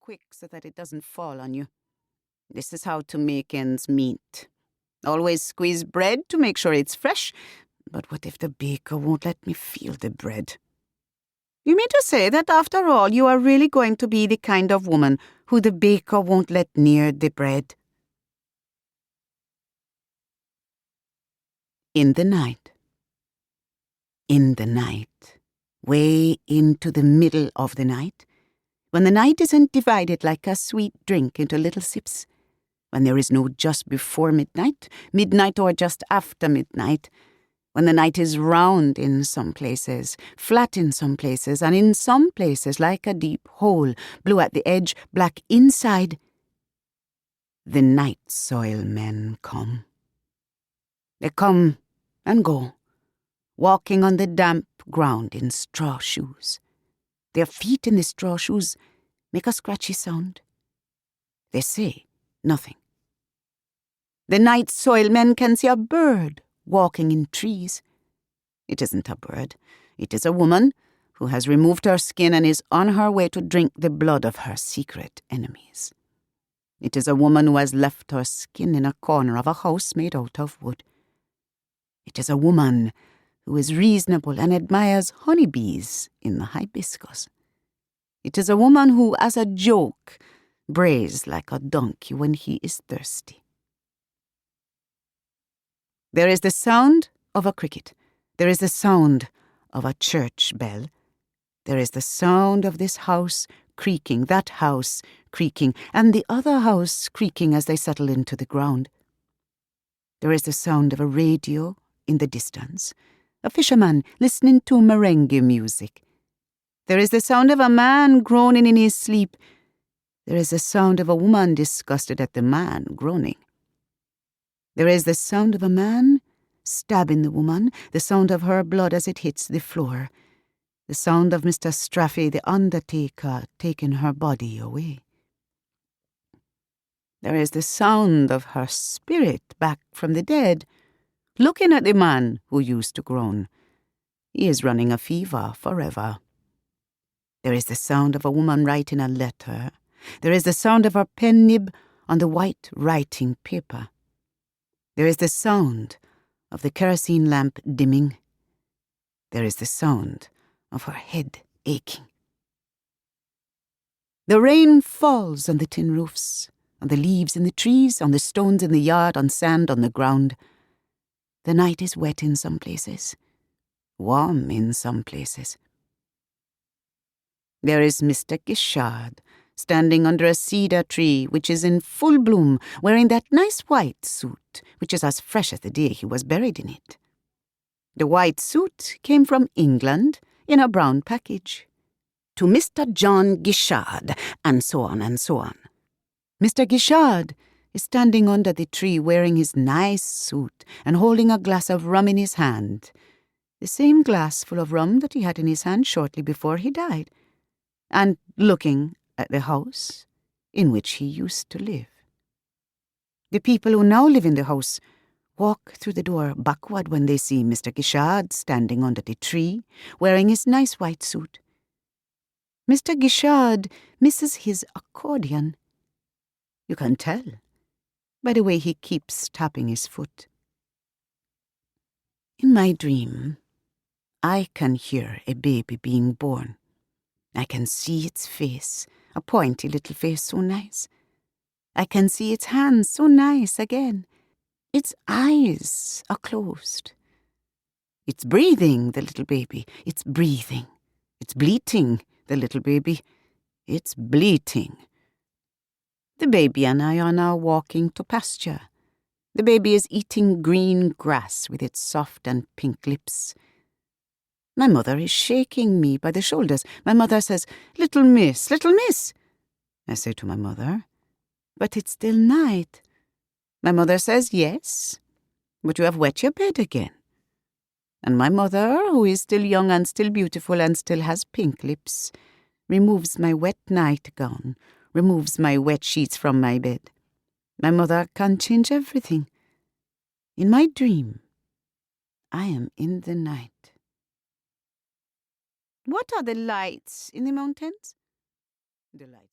quick so that it doesn't fall on you. This is how to make ends meet. Always squeeze bread to make sure it's fresh. But what if the baker won't let me feel the bread? You mean to say that after all you are really going to be the kind of woman who the baker won't let near the bread? In the night. In the night. Way into the middle of the night. When the night isn't divided like a sweet drink into little sips. When there is no just before midnight, midnight or just after midnight. When the night is round in some places, flat in some places, and in some places like a deep hole, blue at the edge, black inside. The night soil men come. They come and go, walking on the damp ground in straw shoes. Their feet in the straw shoes make a scratchy sound. They say nothing. The night soil men can see a bird walking in trees. It isn't a bird. It is a woman who has removed her skin and is on her way to drink the blood of her secret enemies. It is a woman who has left her skin in a corner of a house made out of wood. It is a woman who is reasonable and admires honeybees in the hibiscus. It is a woman who, as a joke, brays like a donkey when he is thirsty. There is the sound of a cricket. There is the sound of a church bell. There is the sound of this house creaking, that house creaking, and the other house creaking as they settle into the ground. There is the sound of a radio in the distance, a fisherman listening to merengue music. There is the sound of a man groaning in his sleep. There is the sound of a woman disgusted at the man groaning. There is the sound of a man stabbing the woman, the sound of her blood as it hits the floor, the sound of Mr. Straffy, the undertaker, taking her body away. There is the sound of her spirit back from the dead, looking at the man who used to groan. He is running a fever forever. There is the sound of a woman writing a letter. There is the sound of her pen nib on the white writing paper. There is the sound of the kerosene lamp dimming. There is the sound of her head aching. The rain falls on the tin roofs, on the leaves in the trees, on the stones in the yard, on sand on the ground. The night is wet in some places, warm in some places. There is Mr. Gichard, standing under a cedar tree which is in full bloom, wearing that nice white suit, which is as fresh as the day he was buried in it. The white suit came from England in a brown package. To Mr. John Gichard, and so on and so on. Mr. Gichard is standing under the tree wearing his nice suit and holding a glass of rum in his hand, the same glass full of rum that he had in his hand shortly before he died, and looking at the house in which he used to live. The people who now live in the house walk through the door backward when they see Mr. Gichard standing under the tree, wearing his nice white suit. Mr. Gichard misses his accordion. You can tell by the way he keeps tapping his foot. In my dream, I can hear a baby being born. I can see its face, a pointy little face so nice. I can see its hands so nice again. Its eyes are closed. It's breathing, the little baby. It's breathing. It's bleating, the little baby. It's bleating. The baby and I are now walking to pasture. The baby is eating green grass with its soft and pink lips. My mother is shaking me by the shoulders. My mother says, "Little miss, little miss." I say to my mother, "But it's still night." My mother says, "Yes, but you have wet your bed again." And my mother, who is still young and still beautiful and still has pink lips, removes my wet nightgown, removes my wet sheets from my bed. My mother can change everything. In my dream, I am in the night. What are the lights in the mountains? The lights.